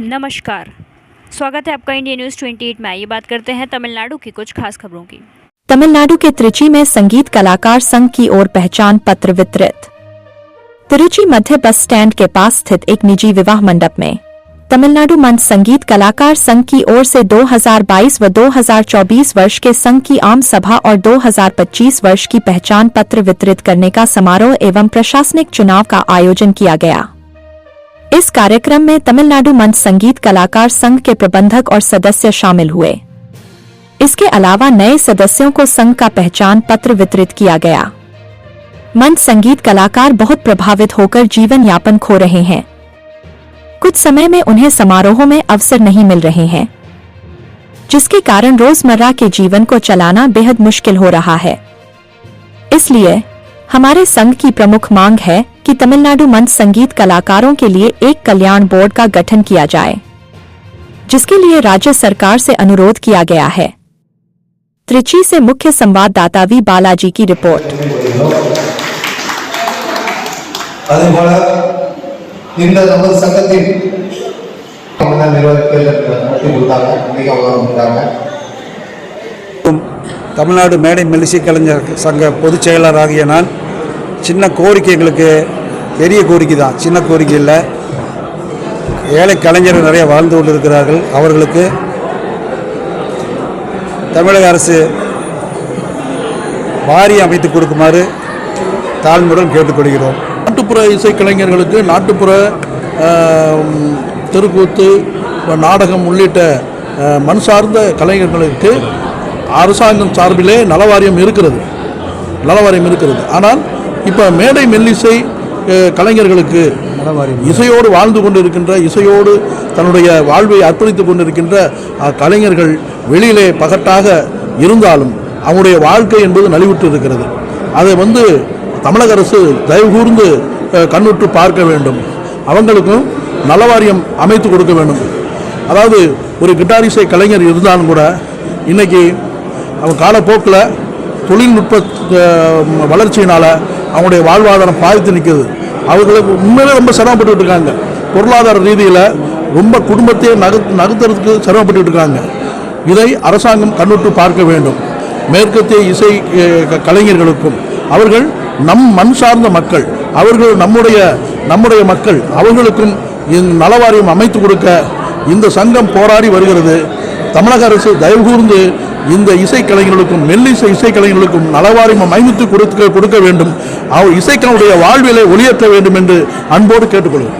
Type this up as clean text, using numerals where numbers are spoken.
नमस्कार, स्वागत है आपका इंडिया न्यूज़ 28 में। ये बात करते हैं तमिलनाडु की कुछ खास खबरों की। तमिलनाडु के त्रिची में संगीत कलाकार संघ की ओर पहचान पत्र वितरित। तिरुचि मध्य बस स्टैंड के पास स्थित एक निजी विवाह मंडप में तमिलनाडु मंच संगीत कलाकार संघ की ओर से 2022 व 2024 वर्ष के संघ की आम सभा और 2025 वर्ष की पहचान पत्र वितरित करने का समारोह एवं प्रशासनिक चुनाव का आयोजन किया गया। इस कार्यक्रम में तमिलनाडु मंच संगीत कलाकार संघ के प्रबंधक और सदस्य शामिल हुए। इसके अलावा नए सदस्यों को संघ का पहचान पत्र वितरित किया गया। मंच संगीत कलाकार बहुत प्रभावित होकर जीवन यापन खो रहे हैं। कुछ समय में उन्हें समारोहों में अवसर नहीं मिल रहे हैं, जिसके कारण रोजमर्रा के जीवन को चलाना बेहद मुश्किल हो रहा है। इसलिए हमारे संघ की प्रमुख मांग है कि तमिलनाडु मंच संगीत कलाकारों के लिए एक कल्याण बोर्ड का गठन किया जाए, जिसके लिए राज्य सरकार से अनुरोध किया गया है। त्रिची से मुख्य संवाददाता वी बालाजी की रिपोर्ट। தமிழ்நாடு மேடை மெல்லிசை கலைஞர் சங்க பொதுச் செயலாளராகிய நான் சின்ன கோரிக்கை, எங்களுக்கு பெரிய கோரிக்கை தான், சின்ன கோரிக்கை இல்லை. ஏழை கலைஞர்கள் நிறைய வாழ்ந்து கொண்டிருக்கிறார்கள். அவர்களுக்கு தமிழக அரசு வாரியம் அமைத்து கொடுக்குமாறு தாழ்மையுடன் கேட்டுக்கொள்கிறோம். நாட்டுப்புற இசை கலைஞர்களுக்கு நாட்டுப்புற தெருக்கூத்து, நாடகம் உள்ளிட்ட மண் சார்ந்த கலைஞர்களுக்கு அரசாங்கம் சார்பிலே நலவாரியம் இருக்கிறது. ஆனால் இப்போ மேடை மெல்லிசை கலைஞர்களுக்கு இசையோடு வாழ்ந்து கொண்டிருக்கின்ற, இசையோடு தன்னுடைய வாழ்வை அர்ப்பணித்து கொண்டிருக்கின்ற கலைஞர்கள் வெளியிலே பகட்டாக இருந்தாலும் அவங்களுடைய வாழ்க்கை என்பது நலிவுற்று இருக்கிறது. அதை தமிழக அரசு தயவு கூர்ந்து கண்ணுற்று பார்க்க வேண்டும். அவங்களுக்கும் நலவாரியம் அமைத்து கொடுக்க வேண்டும். அதாவது ஒரு கிட்டார் இசை கலைஞர் இருந்தாலும் கூட இன்றைக்கி அவங்க காலப்போக்கில் தொழில்நுட்ப வளர்ச்சியினால் அவங்களுடைய வாழ்வாதாரம் பாதித்து நிற்குது. அவர்களுக்கு உண்மையிலே ரொம்ப சிரமப்பட்டு இருக்காங்க. பொருளாதார ரீதியில் ரொம்ப குடும்பத்தையே நகர்த்துறதுக்கு சிரமப்பட்டு இருக்காங்க. இதை அரசாங்கம் கண்ணுற்று பார்க்க வேண்டும். மேற்கத்திய இசை கலைஞர்களுக்கும் அவர்கள் நம் மண் சார்ந்த மக்கள், அவர்கள் நம்முடைய மக்கள், அவர்களுக்கும் நலவாரியம் அமைத்து கொடுக்க இந்த சங்கம் போராடி வருகிறது. தமிழக அரசு தயவு கூர்ந்து இந்த இசைக்கலைஞர்களுக்கும் மெல்லிசை இசைக்கலைஞர்களுக்கும் நலவாரியம் அமைத்து கொடுக்க வேண்டும். அவர் இசைக்கலைஞருடைய வாழ்விலை ஒளியேற்ற வேண்டும் என்று அன்போடு கேட்டுக்கொள்கிறேன்.